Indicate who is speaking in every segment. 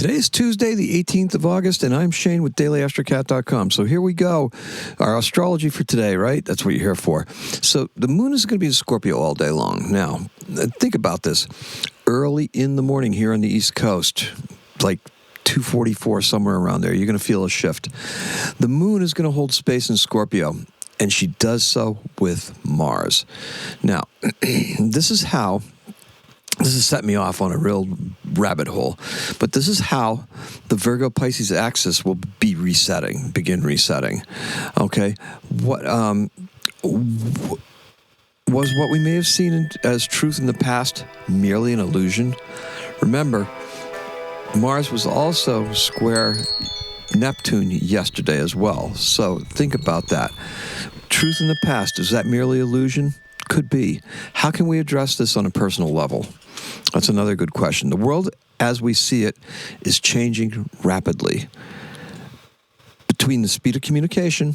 Speaker 1: Today's Tuesday, the 18th of August, and I'm Shane with daily-astrocat.com. So here we go. Our astrology for today, right? That's what you're here for. So the moon is going to be in Scorpio all day long. Now, think about this. Early in the morning here on the East Coast, like 2:44, somewhere around there, you're going to feel a shift. The moon is going to hold space in Scorpio, and she does so with Mars. Now, this has set me off on a real rabbit hole, but this is how the Virgo-Pisces axis will begin resetting. Okay, was what we may have seen as truth in the past merely an illusion? Remember, Mars was also square Neptune yesterday as well, so think about that. Truth in the past, is that merely illusion? Could be. How can we address this on a personal level? That's another good question. The world as we see it is changing rapidly. Between the speed of communication,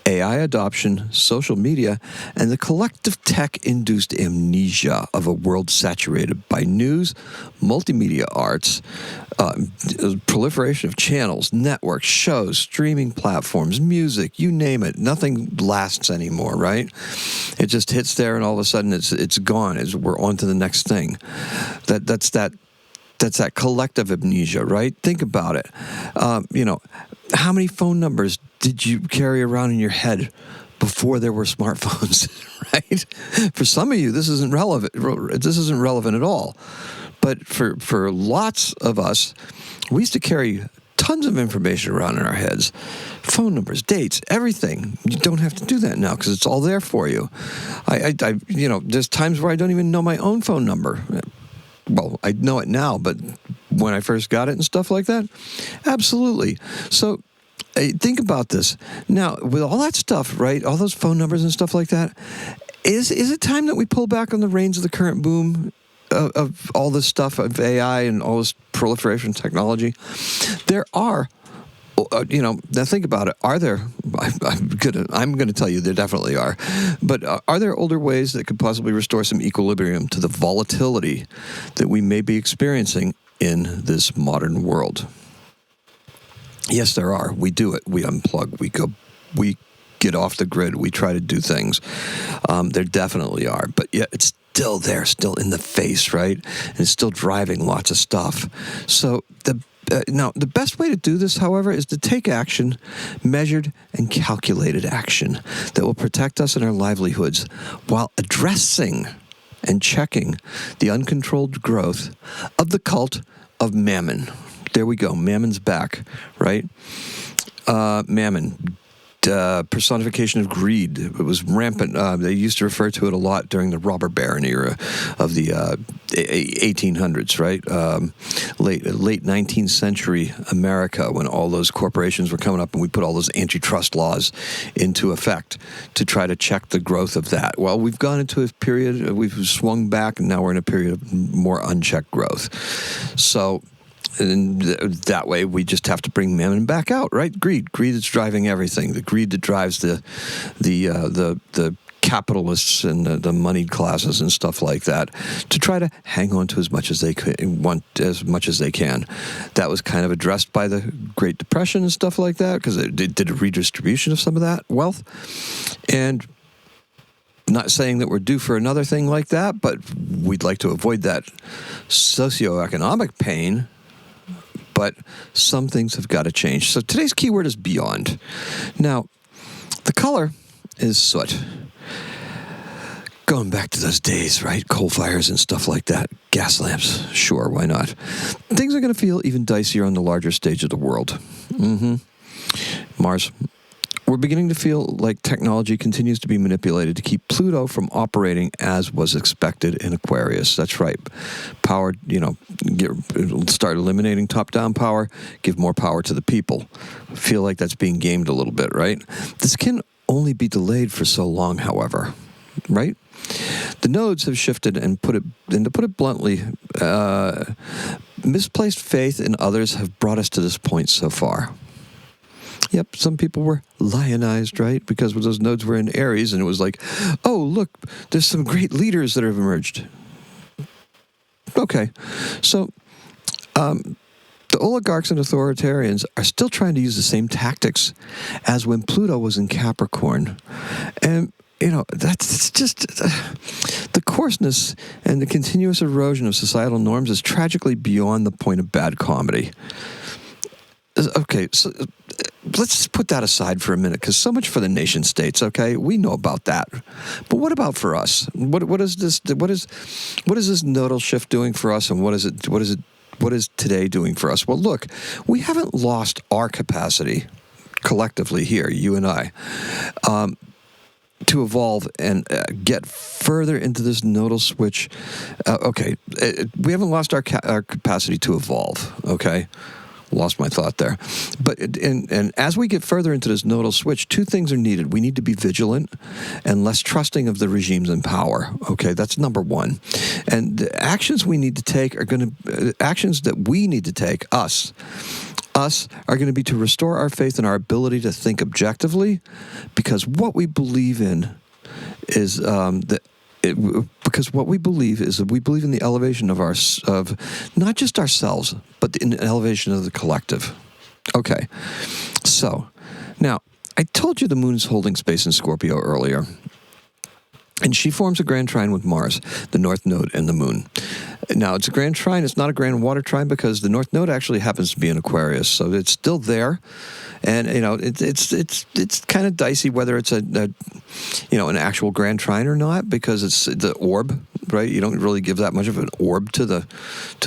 Speaker 1: AI adoption, social media, and the collective tech-induced amnesia of a world saturated by news, multimedia arts, proliferation of channels, networks, shows, streaming platforms, music, you name it. Nothing lasts anymore, right? It just hits there, and all of a sudden it's gone. We're on to the next thing. That's that collective amnesia, right? Think about it. How many phone numbers did you carry around in your head before there were smartphones, right? For some of you, this isn't relevant. This isn't relevant at all. But for lots of us, we used to carry tons of information around in our heads. Phone numbers, dates, everything. You don't have to do that now because it's all there for you. There's times where I don't even know my own phone number. Well, I know it now, but when I first got it and stuff like that, absolutely. So think about this. Now, with all that stuff, right, all those phone numbers and stuff like that, is it time that we pull back on the reins of the current boom of all this stuff, of AI and all this proliferation technology? There are, now think about it. Are there, I'm going to tell you there definitely are, but are there older ways that could possibly restore some equilibrium to the volatility that we may be experiencing in this modern world? Yes, there are. We do it. We unplug. We get off the grid. We try to do things. There definitely are, but yet it's still there, still in the face, right? And it's still driving lots of stuff. So now, the best way to do this, however, is to take action, measured and calculated action that will protect us and our livelihoods while addressing and checking the uncontrolled growth of the cult of Mammon. There we go. Mammon's back, right? Mammon. Personification of greed. It was rampant. They used to refer to it a lot during the robber baron era of the 1800s, right? Late 19th century America, when all those corporations were coming up and we put all those antitrust laws into effect to try to check the growth of that. Well, we've gone into a period, we've swung back, and now we're in a period of more unchecked growth. So, and that way, we just have to bring Mammon back out, right? Greed is driving everything. The greed that drives the capitalists and the moneyed classes and stuff like that, to try to hang on to as much as they can. That was kind of addressed by the Great Depression and stuff like that, because it did a redistribution of some of that wealth. And not saying that we're due for another thing like that, but we'd like to avoid that socioeconomic pain. But some things have got to change. So today's keyword is beyond. Now, the color is soot. Going back to those days, right? Coal fires and stuff like that. Gas lamps. Sure, why not? Things are going to feel even dicier on the larger stage of the world. Mars. We're beginning to feel like technology continues to be manipulated to keep Pluto from operating as was expected in Aquarius. That's right. Power, start eliminating top-down power, give more power to the people. I feel like that's being gamed a little bit, right? This can only be delayed for so long, however, right? The nodes have shifted, and to put it bluntly, misplaced faith in others have brought us to this point so far. Yep, some people were lionized, right? Because those nodes were in Aries, and it was like, oh, look, there's some great leaders that have emerged. Okay, so The oligarchs and authoritarians are still trying to use the same tactics as when Pluto was in Capricorn. And, that's just the coarseness and the continuous erosion of societal norms is tragically beyond the point of bad comedy. Okay, so let's just put that aside for a minute, because so much for the nation states. Okay, we know about that, but what about for us? What is this nodal shift doing for us, and what is today doing for us? Well, look, we haven't lost our capacity collectively here, you and I, to evolve and get further into this nodal switch. We haven't lost our capacity to evolve. Okay. Lost my thought there. But and as we get further into this nodal switch, two things are needed. We need to be vigilant and less trusting of the regimes in power. Okay, that's number one. And the actions we need to take are going to actions that we need to take, us are going to be to restore our faith in our ability to think objectively, because what we believe in is because what we believe is that we believe in the elevation of not just ourselves, but in the elevation of the collective. Okay, so now I told you the moon is holding space in Scorpio earlier, and she forms a grand trine with Mars, the North Node, and the moon. Now, it's a grand trine. It's not a grand water trine because the North Node actually happens to be in Aquarius, so it's still there. And it's kind of dicey whether it's an actual grand trine or not, because it's the orb, right? You don't really give that much of an orb to the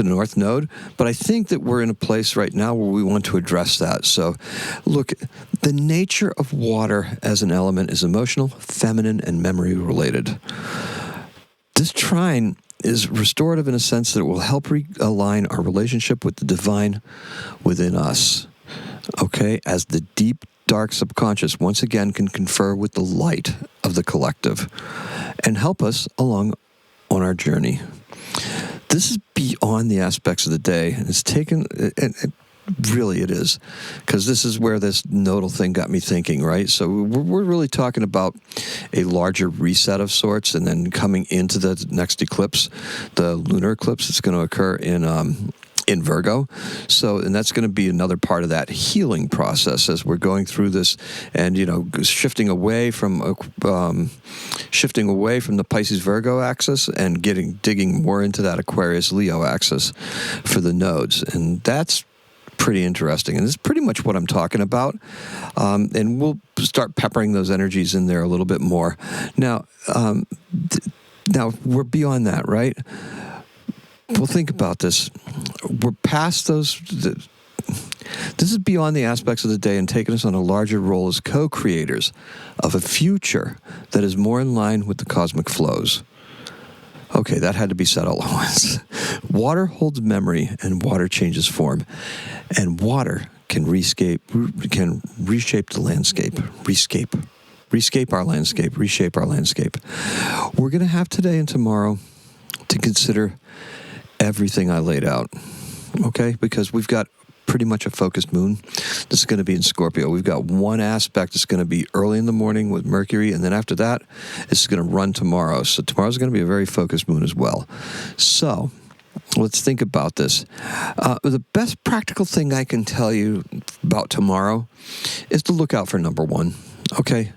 Speaker 1: North Node. But I think that we're in a place right now where we want to address that. So, look, the nature of water as an element is emotional, feminine, and memory related. This trine is restorative in a sense that it will help realign our relationship with the divine within us. Okay, as the deep, dark subconscious once again can confer with the light of the collective and help us along on our journey. This is beyond the aspects of the day, and it's taken, and really it is, because this is where this nodal thing got me thinking, right? So we're really talking about a larger reset of sorts, and then coming into the next eclipse, the lunar eclipse that's going to occur in Virgo. So, and that's going to be another part of that healing process as we're going through this, and shifting away from the Pisces Virgo axis and digging more into that Aquarius Leo axis for the nodes, and that's pretty interesting. And it's pretty much what I'm talking about. And we'll start peppering those energies in there a little bit more. Now, now we're beyond that, right? Well, think about this. We're past those. This is beyond the aspects of the day and taking us on a larger role as co-creators of a future that is more in line with the cosmic flows. Okay, that had to be said all at once. Water holds memory, and water changes form. And water can reshape the landscape. Reshape our landscape. Reshape our landscape. We're going to have today and tomorrow to consider everything I laid out, okay? Because we've got pretty much a focused moon. This is going to be in Scorpio. We've got one aspect that's going to be early in the morning with Mercury, and then after that, this is going to run tomorrow. So tomorrow's going to be a very focused moon as well. So let's think about this. The best practical thing I can tell you about tomorrow is to look out for number one, okay?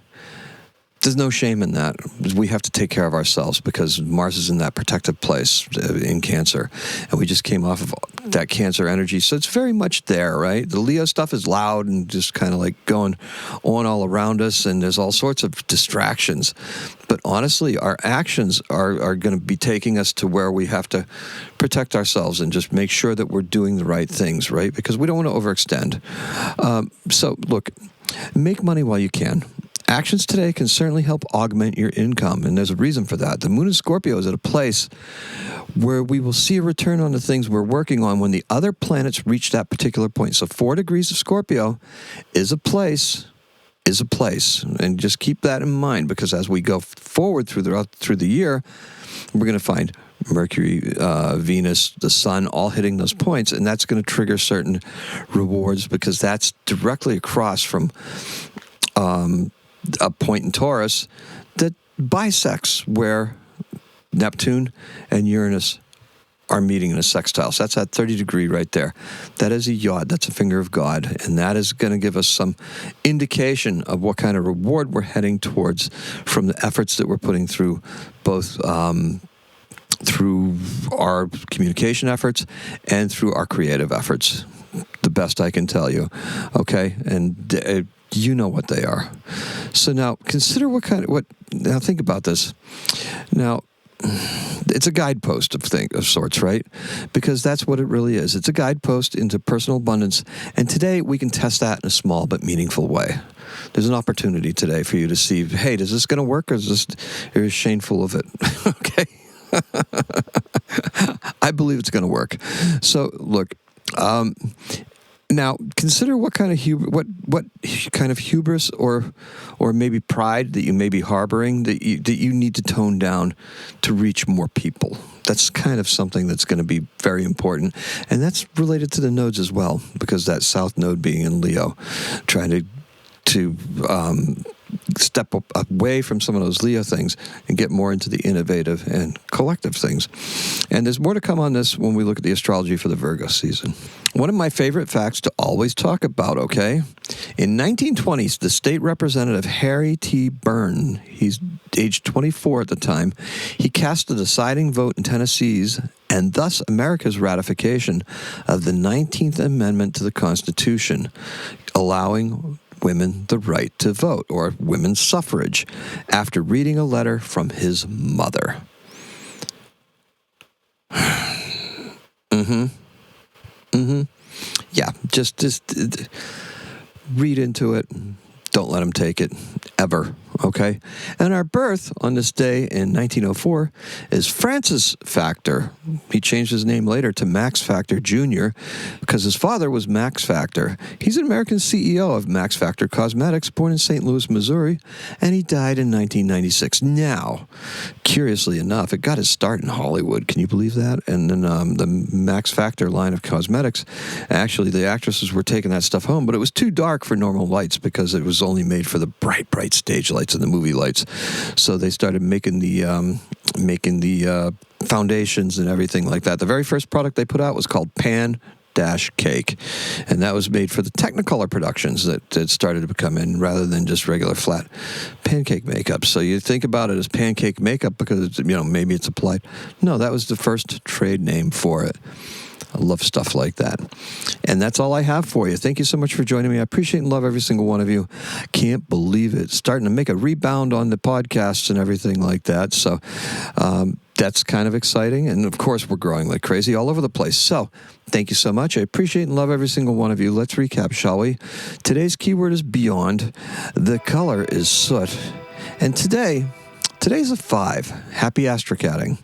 Speaker 1: There's no shame in that. We have to take care of ourselves because Mars is in that protective place in Cancer. And we just came off of that Cancer energy. So it's very much there, right? The Leo stuff is loud and just kind of like going on all around us. And there's all sorts of distractions. But honestly, our actions are going to be taking us to where we have to protect ourselves and just make sure that we're doing the right things, right? Because we don't want to overextend. So look, make money while you can. Actions today can certainly help augment your income, and there's a reason for that. The moon in Scorpio is at a place where we will see a return on the things we're working on when the other planets reach that particular point. So 4 degrees of Scorpio is a place, and just keep that in mind, because as we go forward through the year, we're going to find Mercury, Venus, the Sun, all hitting those points, and that's going to trigger certain rewards because that's directly across from a point in Taurus that bisects where Neptune and Uranus are meeting in a sextile. So that's that 30 degree right there. That is a yod. That's a finger of God. And that is going to give us some indication of what kind of reward we're heading towards from the efforts that we're putting through both through our communication efforts and through our creative efforts. The best I can tell you. Okay? And you know what they are. So now consider now think about this. Now, it's a guidepost of sorts, right? Because that's what it really is. It's a guidepost into personal abundance. And today we can test that in a small but meaningful way. There's an opportunity today for you to see, hey, is this going to work, or is you're shameful of it? Okay. I believe it's going to work. So look, now consider what kind of hubris or maybe pride that you may be harboring that you need to tone down to reach more people. That's kind of something that's going to be very important, and that's related to the nodes as well, because that South Node being in Leo, trying to step away from some of those Leo things and get more into the innovative and collective things. And there's more to come on this when we look at the astrology for the Virgo season. One of my favorite facts to always talk about, okay? In 1920s, the state representative Harry T. Byrne, he's age 24 at the time, he cast the deciding vote in Tennessee's and thus America's ratification of the 19th Amendment to the Constitution, allowing women the right to vote, or women's suffrage, after reading a letter from his mother. Yeah, just read into it. Don't let them take it, ever, okay? And our birth on this day in 1904 is Francis Factor. He changed his name later to Max Factor Jr. because his father was Max Factor. He's an American CEO of Max Factor Cosmetics, born in St. Louis, Missouri, and he died in 1996. Now, curiously enough, it got its start in Hollywood. Can you believe that? And then the Max Factor line of cosmetics, actually the actresses were taking that stuff home, but it was too dark for normal lights because it was only made for the bright stage lights and the movie lights. So they started making the foundations and everything like that. The very first product they put out was called Pan-Cake, and that was made for the Technicolor productions that started to become in, rather than just regular flat pancake makeup. So you think about it as pancake makeup because maybe it's applied. No, that was the first trade name for it. I love stuff like that. And that's all I have for you. Thank you so much for joining me. I appreciate and love every single one of you. Can't believe it. Starting to make a rebound on the podcasts and everything like that. So that's kind of exciting. And of course, we're growing like crazy all over the place. So thank you so much. I appreciate and love every single one of you. Let's recap, shall we? Today's keyword is beyond. The color is soot. And today's a 5. Happy astrocatting.